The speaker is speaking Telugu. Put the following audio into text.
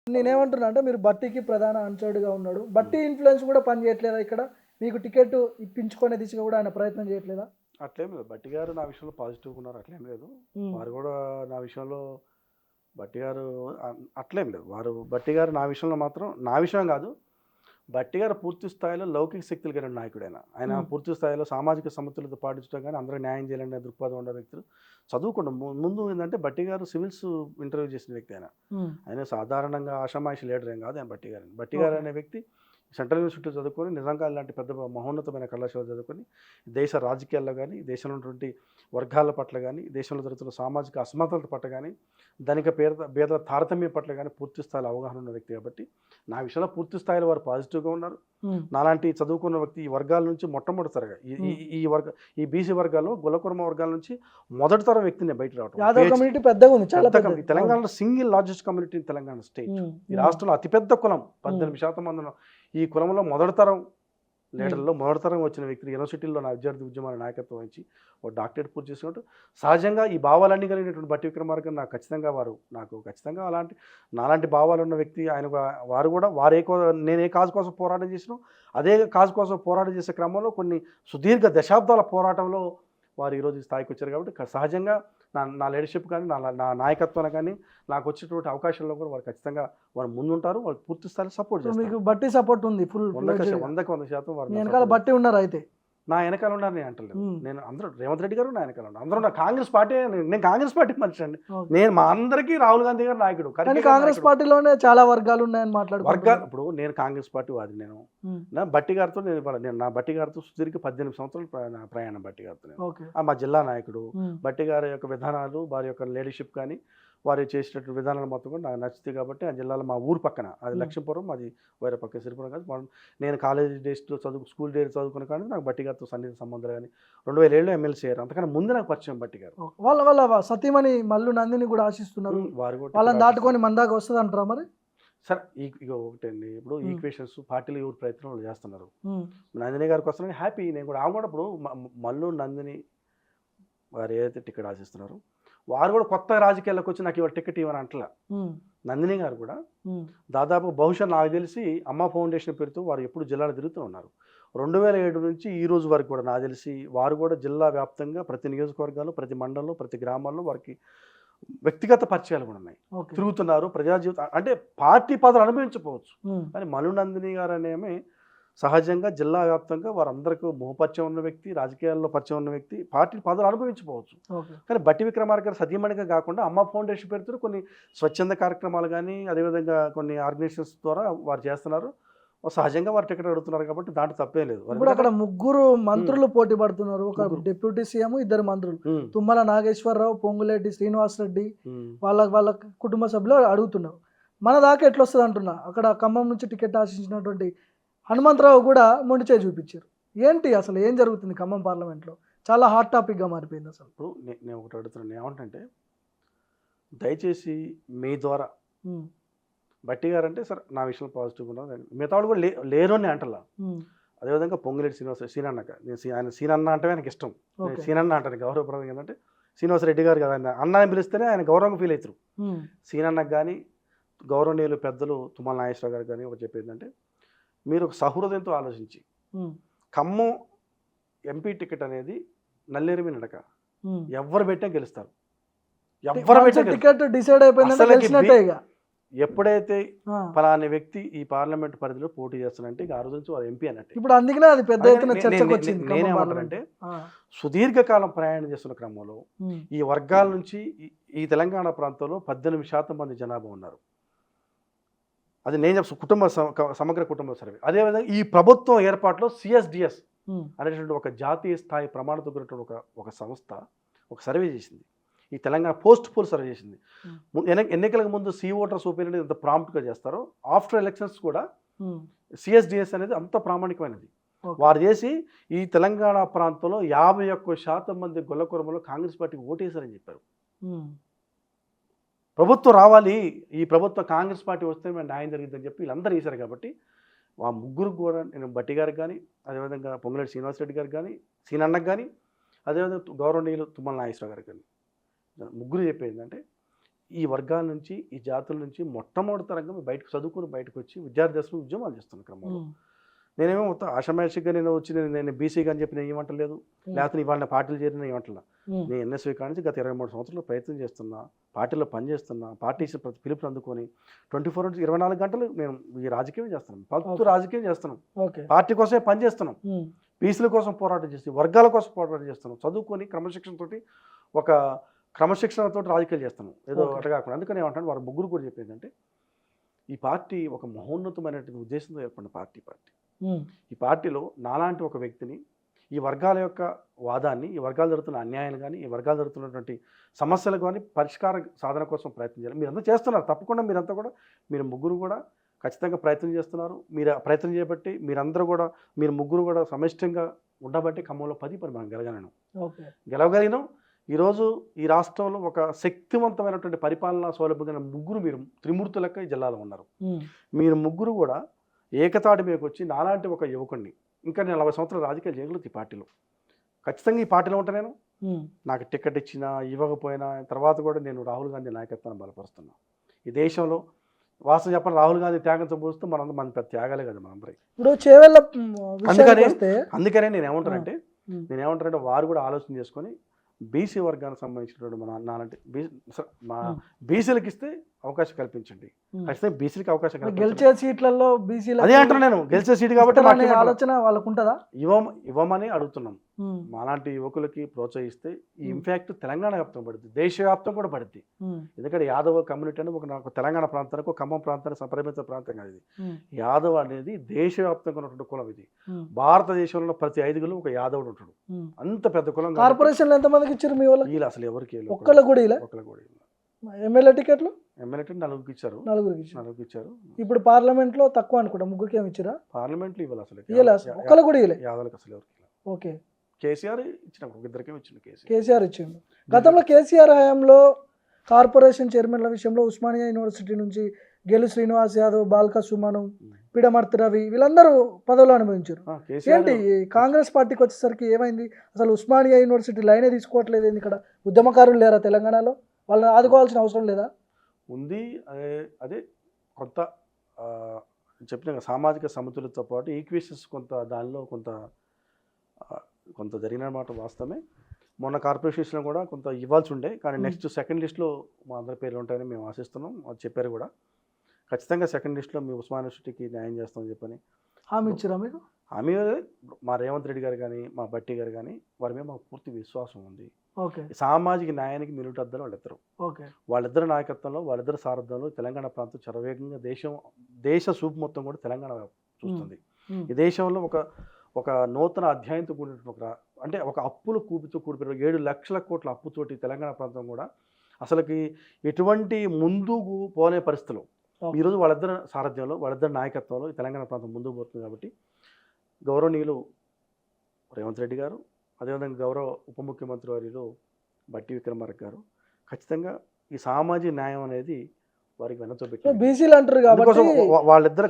నేనేమంటున్నా అంటే మీరు బట్టీకి ప్రధాన అనుచరుడుగా ఉన్నాడు. బట్టీ ఇన్‌ఫ్లూయెన్స్ కూడా పని చేయట్లేదా ఇక్కడ? మీకు టికెట్ ఇప్పించుకునే దిశగా కూడా ఆయన ప్రయత్నం చేయట్లేదా? అట్లేం లేదు. బట్టి గారు నా విషయంలో పాజిటివ్‌గా ఉన్నారు. అట్లేం లేదు. హ్మ్. వారు గూడా నా విషయంలో బట్టి గారు అట్లేం లేదు. బట్టి గారు నా విషయంలో మాత్రం నా విషయం గాదు. బట్టి గారు పూర్తి స్థాయిలో లౌకిక శక్తులు కలిగిన నాయకుడాయన. ఆయన హ్మ్. పూర్తి స్థాయిలో సామాజిక సమతుల్యత పాటించడం గాని, అందరికి న్యాయం చేయాలనే దృక్పథం ఉన్న వ్యక్తులు. చదువుకోండి ముందు ఏందంటే బట్టి గారు సివిల్స్ ఇంటర్వ్యూ చేసిన వ్యక్తి ఆయన. హ్మ్. ఆయన సాధారణంగా ఆషామాషి లీడర్ ఏం గాదు ఆయన బట్టి గారు. బట్టి గారు ఓకే. అనే వ్యక్తి సెంట్రల్ యూనివర్సిటీలో చదువుకొని, నిజంగా ఇలాంటి పెద్ద మహోన్నతమైన కళాశాలలో చదువుకొని, దేశ రాజకీయాల్లో గానీ, దేశంలో ఉన్నటువంటి వర్గాల పట్ల గానీ, దేశంలో జరుగుతున్న సామాజిక అసమానతల పట్ల గానీ, ధనిక పేదల తారతమ్యం పట్ల గానీ పూర్తి స్థాయిలో అవగాహన ఉన్న వ్యక్తి కాబట్టి, నా విషయంలో పూర్తి స్థాయిలో వారు పాజిటివ్‌గా ఉన్నారు. హ్మ్. నాలాంటి చదువుకున్న వ్యక్తి ఈ వర్గాల నుంచి మొట్టమొదటిసారిగా ఈ ఈ హ్మ్. ఈ వర్గ ఈ బీసీ వర్గాల్లో కులమ వర్గాల నుంచి మొదటి తరం వ్యక్తిని బయటికి రావటం. యాదవ్ కమ్యూనిటీ పెద్దగుంది. చాలా పెద్ద పెద్దది. ఈ అవును. తెలంగాణలో single largest community in Telangana state. హ్మ్. ఈ హ్మ్. రాష్ట్రంలో అతిపెద్ద కులం హ్మ్. 18% మంది ఉన్న ఈ కులంలో మొదటి తరం హ్మ్. లీడర్‌లో మొదటి తరం వచ్చిన వ్యక్తి యూనివర్సిటీల్లో నా విద్యార్థి ఉద్యమాల నాయకత్వం వహించి ఒక డాక్టరేట్ పూర్తి చేసుకుంటూ సహజంగా ఈ భావాలన్నీ కలిగినటువంటి బట్టి విక్రమార్క నాకు ఖచ్చితంగా నాలాంటి భావాలు ఉన్న వ్యక్తి ఆయన వారు కూడా నేను ఏ కాజ్ కోసం పోరాటం చేసినో అదే కాజ్ కోసం పోరాటం చేసే క్రమంలో కొన్ని సుదీర్ఘ దశాబ్దాల పోరాటంలో వారు ఈరోజు ఈ స్థాయికి వచ్చారు కాబట్టి సహజంగా నా లీడర్‌షిప్ కానీ, నా నాయకత్వాన కానీ, నాకు వచ్చేటువంటి అవకాశాల్లో కూడా వారు ఖచ్చితంగా వారు ముందుంటారు. వాళ్ళు పూర్తి స్థాయిలో సపోర్ట్ సో చేస్తారు. మీకు బట్టీ సపోర్ట్ ఉంది. ఫుల్ 100% వారు మీ నాకు వెనకాల సపోర్ట్ బట్టీ ఉన్నారైతే. నా వెనకాల ఉన్నారు నేను అంటలేదు. హ్మ్. నేను అందరూ రేవంత్ రెడ్డి గారు నా వెనకాల ఉన్నారు. అందరూ నా కాంగ్రెస్ పార్టీ నేను కాంగ్రెస్ పార్టీ మనిషినండి. ఓకే. నేను మా అందరికీ రాహుల్ గాంధీ గారు నాయకుడు. కానీ ఖర్గే గారు కాంగ్రెస్ నాయకుడు. పార్టీలోనే చాలా వర్గాలున్నాయని మాట్లాడుకుంటున్నారు. ఇప్పుడు నేను కాంగ్రెస్ పార్టీ వాదిని నేను. హ్మ్. నా బట్టి గారితో నా బట్టి గారితో సుదీర్ఘ 18 సంవత్సరాలు ప్రయాణం బట్టి గారితో నేను. ఓకే. మా జిల్లా నాయకుడు. హ్మ్. బట్టి గారి యొక్క విధానాలు, వారి యొక్క లీడర్‌షిప్ కానీ, వారు చేసేటటువంటి విధానాలు మొత్తం కూడా నాకు నచ్చుతాయి కాబట్టి ఆ జిల్లాలో మా ఊరు పక్కన అది హ్మ్. లక్ష్మీపురం, అది వేరే పక్క సిరిపురం కాదు. నేను కాలేజీ డేస్‌లో స్కూల్ డేస్ చదువుకున్న కాడ నుంచి నాకు బట్టి గారితో సన్నిహిత సంబంధాలు గాని, 2007లో ఎమ్మెల్సీ అయ్యారు. అంతకన్నా ముందు నాకు పరిచయం బట్టి గారు. ఓకే. వాళ్ళ వాళ్ళ సతీమణి మల్లు నందిని గూడా ఆశిస్తున్నారు. వారు కూడా టికెట్ వాళ్ళని ఆశిస్తున్నారు. దాటుకొని మన దాకా వస్తదంటారా మరి? సరే ఇగో ఒకటండి. ఇప్పుడు హ్మ్. ఈక్వేషన్స్ పార్టీలు ఎవరి ప్రయత్నం వాళ్ళు చేస్తున్నారు. హ్మ్. నందిని గారికి వస్తున్నారని హ్యాపీ. నేను కూడా ఆమె కూడా ఇప్పుడు మల్లు, నందిని వారు ఏదైతే టికెట్ ఆశిస్తున్నారో, వారు కూడా కొత్త రాజకీయాల్లోకి వచ్చి నాకు ఇవాళ టికెట్ ఇవ్వని అంటలా. హ్మ్. నందిని గారు కూడా హ్మ్. దాదాపు బహుశా నాకు తెలిసి అమ్మ ఫౌండేషన్ పేరుతో వారు ఎప్పుడు జిల్లాలో తిరుగుతూ ఉన్నారు. 2007 నుంచి ఈ రోజు వరకు కూడా నాకు తెలిసి వారు కూడా జిల్లా వ్యాప్తంగా ప్రతి నియోజకవర్గాల్లో, ప్రతి మండలంలో, ప్రతి గ్రామాల్లో వారికి వ్యక్తిగత పరిచయాలు కూడా ఉన్నాయి. ఓకే. తిరుగుతున్నారు. ప్రజా జీవితం అంటే పార్టీ పదవులు అనుభవించకపోవచ్చు. హ్మ్. కానీ మల్లు నందిని గారు అనేమి సహజంగా జిల్లా వ్యాప్తంగా వారందరికీ ముఖపరిచయం ఉన్న వ్యక్తి, రాజకీయాల్లో పరిచయం ఉన్న వ్యక్తి, పార్టీ పదవులు అనుభవించకపోవచ్చు. ఓకే. కానీ బట్టి విక్రమార్క గారు సతీమణిగా కాకుండా అమ్మ ఫౌండేషన్ పేరుతో కొన్ని స్వచ్ఛంద కార్యక్రమాలు గానీ, అదేవిధంగా కొన్ని ఆర్గనైజేషన్స్ ద్వారా వారు చేస్తున్నారు. సహజంగా వారు టికెట్ అడుగుతున్నారు కాబట్టి దాంట్లో తప్పేం లేదు. ఇప్పుడు అక్కడ ఎందుకంటే ముగ్గురు మంత్రులు పోటీ పడుతున్నారు. ఒక ముగ్గురు. డిప్యూటీ సీఎం, ఇద్దరు మంత్రులు. హ్మ్. తుమ్మల నాగేశ్వరరావు, పొంగులేటి శ్రీనివాసరెడ్డి హ్మ్. వాళ్ళ కుటుంబ సభ్యులు అడుగుతున్నారు. మన దాకా ఎట్లొస్తది అంటున్నా. అక్కడ ఖమ్మం నుంచి టికెట్ ఆశించినటువంటి హనుమంతరావు కూడా మొండి చేయి చూపించారు. ఏంటి అసలు ఏం జరుగుతుంది ఖమ్మం పార్లమెంట్‌లో? చాలా హాట్ టాపిక్‌గా మారిపోయింది అసలు. ఇప్పుడు నేను ఒకటి అడుగుతున్నాను. ఏమంటంటే దయచేసి మీ ద్వారా హ్మ్. బట్టి గారంటే సరే నా విషయంలో పాజిటివ్‌గా ఉన్నారు. మిగతా వాళ్ళు కూడా లేరు అని అంటలా. హ్మ్. అదేవిధంగా పొంగులేటి సీనన్నక ఆయన సీనన్న అంటే ఆయనకి ఇష్టం. నేను ఓకే. సీనన్న అంటాను గౌరవప్రదంగా. ఏంటంటే శ్రీనివాసరెడ్డి గారు కదా అన్న అని పిలిస్తేనే ఆయన గౌరవంగా ఫీల్ అవుతారు. హ్మ్. సీనన్నకు కానీ గౌరవనీయులు పెద్దలు తుమ్మల నాగేశ్వరరావు గారు కానీ ఒకటి చెప్పేది ఏంటంటే మీరు ఒక సహృదయంతో ఆలోచించి హ్మ్. ఖమ్మం ఎంపీ టికెట్ అనేది నల్లేరు మీద నడక. హ్మ్. ఎవ్వరు పెట్టినా గెలుస్తారు. వన్స్ టికెట్ డిసైడ్ అయిపోయిందంటే అసలకి గెలిచినట్టే ఇగ. ఎప్పుడైతే ఆ! ఫలానా వ్యక్తి ఈ పార్లమెంట్ పరిధిలో పోటీ చేస్తానంటే ఇక ఆ రోజు నుంచి వారు ఎంపీ అన్నట్టే. ఇప్పుడు అందుకనే అది పెద్ద ఎత్తున చర్చకొచ్చింది ఖమ్మం నేనేమంటానంటే పార్లమెంట్‌లో. ఆ! సుదీర్ఘకాలం ప్రయాణం చేస్తున్న క్రమంలో హ్మ్. ఈ వర్గాల నుంచి ఈ తెలంగాణ ప్రాంతంలో 18% మంది జనాభా ఉన్నారు. అది నేను సమగ్ర కుటుంబ సర్వే. అదేవిధంగా ఈ ప్రభుత్వం ఏర్పాటులో సిఎస్డిఎస్ హ్మ్. అనేటువంటి ఒక జాతీయ స్థాయి ప్రమాణంతో కూడినటువంటి ఒక సంస్థ ఒక సర్వే చేసింది. ఈ తెలంగాణ పోల్ సర్వే చేసింది. హ్మ్. ఎన్నికలకు ముందు ఓటర్స్ ఒపీనియన్ ఎంత ప్రాంప్ట్‌గా చేస్తారో ఆఫ్టర్ ఎలక్షన్స్ కూడా హ్మ్. సిఎస్డిఎస్ అనేది అంత ప్రామాణికమైనది. ఓకే. వారు చేసి ఈ తెలంగాణ ప్రాంతంలో 51% మంది గొల్ల కుర్మలు కాంగ్రెస్ పార్టీకి ఓటేశారని చెప్పారు. హ్మ్. ప్రభుత్వం రావాలి, ఈ ప్రభుత్వం కాంగ్రెస్ పార్టీ వస్తే మేము న్యాయం జరిగిద్దని చెప్పి వీళ్ళందరూ వేశారు కాబట్టి ఆ ముగ్గురికి కూడా నేను బట్టి గారికి కానీ, అదేవిధంగా పొంగులేటి శ్రీనివాసరెడ్డి గారికి కానీ, సీనన్నకు కానీ, అదేవిధంగా గౌరవనీయులు తుమ్మల నాగేశ్వరరావు గారికి కానీ ముగ్గురు చెప్పేది ఏంటంటే ఈ వర్గాల నుంచి ఈ జాతుల నుంచి మొట్టమొదటి తరంగా బయటకు చదువుకుని బయటకు వచ్చి విద్యార్థి దశలో ఉద్యమాలు చేస్తున్న క్రమంలో నేనేమో మొత్తం ఆషామాషిగా నేను వచ్చి నేను బీసీగా అని చెప్పి నేను ఏమంటలేదు, లేకపోతే ఇవాళ పార్టీలు చేరిన ఏమంటలే. నేను ఎన్ఎస్వి కాడి నుంచి గత 23 సంవత్సరాలు ప్రయత్నం చేస్తున్నా, పార్టీలో పనిచేస్తున్నా, పార్టీ ఇచ్చిన ప్రతి పిలుపుని అందుకొని 24 గంటలు నేను ఈ రాజకీయం చేస్తున్నాను, పత్తు రాజకీయం చేస్తున్నాం, పార్టీ కోసమే పనిచేస్తున్నాం, బీసీల కోసం పోరాటం చేసి వర్గాల కోసం పోరాటం చేస్తున్నాం, చదువుకొని క్రమశిక్షణతోటి ఒక క్రమశిక్షణతో రాజకీయాలు చేస్తున్నాం, ఏదో అట్లా కాకుండా. అందుకని ఏమంటాను వారు ముగ్గురు కూడా చెప్పేది అంటే ఈ పార్టీ ఒక మహోన్నతమైనటువంటి ఉద్దేశంతో ఏర్పడిన పార్టీ. ఈ పార్టీలో నాలాంటి ఒక వ్యక్తిని ఈ వర్గాల యొక్క వాదాన్ని, ఈ వర్గాలు జరుగుతున్న అన్యాయాలు కానీ, ఈ వర్గాలు జరుగుతున్నటువంటి సమస్యలు కానీ పరిష్కార సాధన కోసం ప్రయత్నం చేయాలి. మీరంతా చేస్తున్నారు తప్పకుండా, మీరు ముగ్గురు కూడా ఖచ్చితంగా ప్రయత్నం చేస్తున్నారు. మీరు ప్రయత్నం చేయబట్టి మీరు ముగ్గురు కూడా సమిష్టంగా ఉండబట్టి ఖమ్మంలో 10 మనం గెలవగలిగినాం. ఈరోజు ఈ రాష్ట్రంలో ఒక శక్తివంతమైనటువంటి పరిపాలనా సౌలభ్యం ముగ్గురు మీరు త్రిమూర్తుల లెక్క ఈ జిల్లాలో ఉన్నారు. మీరు ముగ్గురు కూడా ఏకతాటి మీదకి వచ్చి నాలాంటి ఒక యువకుడిని, ఇంకా నేను 40 సంవత్సరాలు రాజకీయాలు చేయగలుగుతాను ఈ పార్టీలో, ఖచ్చితంగా ఈ పార్టీలో ఉంటాను. నేను నాకు టికెట్ ఇచ్చినా ఇవ్వకపోయినా తర్వాత కూడా నేను రాహుల్ గాంధీ నాయకత్వాన్ని బలపరుస్తున్నాను. ఈ దేశంలో వాస్తవం చెప్పాలి, రాహుల్ గాంధీ త్యాగంతో పోస్తూ మన పెద్ద త్యాగాలే కదా మనందరి. అందుకనే నేనేమంటానంటే వారు కూడా ఆలోచన చేసుకొని బీసీ వర్గానికి సంబంధించినటువంటి నాలంటే బీసీలకు ఇస్తే అవకాశం కల్పించండి, ఖచ్చితంగా బీసీలకు అవకాశం గెలిచే సీట్లలో అదే అంటున్నా నేను, గెలిచే సీటు కాబట్టి ఆలోచన వాళ్ళకు ఉంటుందా, ఇవ్వమని అడుగుతున్నాం. మాలాంటి యువకులకి ప్రోత్సహిస్తే ఈ ఇంపాక్ట్ తెలంగాణ వ్యాప్తం పడుతుంది, దేశవ్యాప్తం కూడా పడుతుంది. ఎందుకంటే యాదవ కమ్యూనిటీ అనేది ఒక తెలంగాణ ప్రాంతానికి, ఒక ఖమ్మం ప్రాంతానికి పరిమిత ప్రాంతం కాదు ఇది. యాదవ్ అనేది దేశవ్యాప్తంగా ఉన్నటువంటి కులం. ఇది భారతదేశంలో ప్రతి 5 ఒక యాదవుడు ఉంటాడు, అంత పెద్ద కులం. కార్పొరేషన్ ఎంత మందికి ఇచ్చారు మీ వాళ్ళు? వీళ్ళు అసలు ఎవరికి ఒక్కళ్ళు కూడా ఎమ్మెల్యే టికెట్లు 4 ఇచ్చారు. ఇప్పుడు పార్లమెంట్ లో తక్కువ అనుకుంటా, 3 ఏమి ఇచ్చారా? పార్లమెంట్ లో ఇవ్వాలి అసలు ఒక్కళ్ళు కూడా యాదవులకు అసలు ఎవరికి. ఓకే, కేసీఆర్ ఇచ్చిన ఇద్దరికే ఇచ్చిండు. కేసీఆర్ ఇచ్చిండు. గతంలో కేసీఆర్ హయాంలో కార్పొరేషన్ చైర్మన్ల విషయంలో ఉస్మానియా యూనివర్సిటీ నుంచి గెలు శ్రీనివాస్ యాదవ్, బాల్క సుమను, పిడమర్తి రవి వీళ్ళందరూ పదవులు అనుభవించారు. ఏంటి కాంగ్రెస్ పార్టీకి వచ్చేసరికి ఏమైంది? అసలు ఉస్మానియా యూనివర్సిటీ లైనే తీసుకోవట్లేదు. ఇక్కడ ఉద్యమకారులు లేరా తెలంగాణలో? వాళ్ళని ఆదుకోవాల్సిన అవసరం లేదా? ఉంది. అదే కొంత చెప్పిన సామాజిక సమతుల్యతతో పాటు ఈక్వేషన్స్ దానిలో కొంత జరిగిన మాట వాస్తవమే. మొన్న కార్పొరేషన్లో కూడా కొంత ఇవ్వాల్సి ఉండే, కానీ నెక్స్ట్ సెకండ్ లిస్ట్లో మా అందరి పేర్లు ఉంటాయని మేము ఆశిస్తున్నాం. అది చెప్పారు కూడా, ఖచ్చితంగా సెకండ్ లిస్ట్లో మీ ఉస్మానియా యూనివర్సిటీకి న్యాయం చేస్తామని చెప్పని హామీ ఇచ్చారా మీకు? హామీ మా రేవంత్ రెడ్డి గారు కానీ, మా బట్టి గారు కానీ వారి మీద మాకు పూర్తి విశ్వాసం ఉంది. సామాజిక న్యాయానికి నిలుటద్దలు వాళ్ళిద్దరు. వాళ్ళిద్దరు నాయకత్వంలో, వాళ్ళిద్దరు సారథ్యంలో తెలంగాణ ప్రాంతం చరవేగంగా దేశ సూపు మొత్తం కూడా తెలంగాణ చూస్తుంది. ఈ దేశంలో ఒక నూతన అధ్యాయంతో కూడిన అంటే ఒక అప్పులు కూపితో కూడిపోయిన 7 లక్షల కోట్ల అప్పుతోటి తెలంగాణ ప్రాంతం కూడా అసలుకి ఎటువంటి ముందుకు పోలే పరిస్థితులు ఈరోజు వాళ్ళిద్దరు సారథ్యంలో, వాళ్ళిద్దరు నాయకత్వంలో ఈ తెలంగాణ ప్రాంతం ముందుకు పోతుంది. కాబట్టి గౌరవనీయులు రేవంత్ రెడ్డి గారు, అదేవిధంగా గౌరవ ఉప ముఖ్యమంత్రి వర్యులు బట్టి విక్రమార్క గారు ఖచ్చితంగా ఈ సామాజిక న్యాయం అనేది వారికి వెనతో పెట్టి బీసీలు అంటారు కాబట్టి వాళ్ళిద్దరు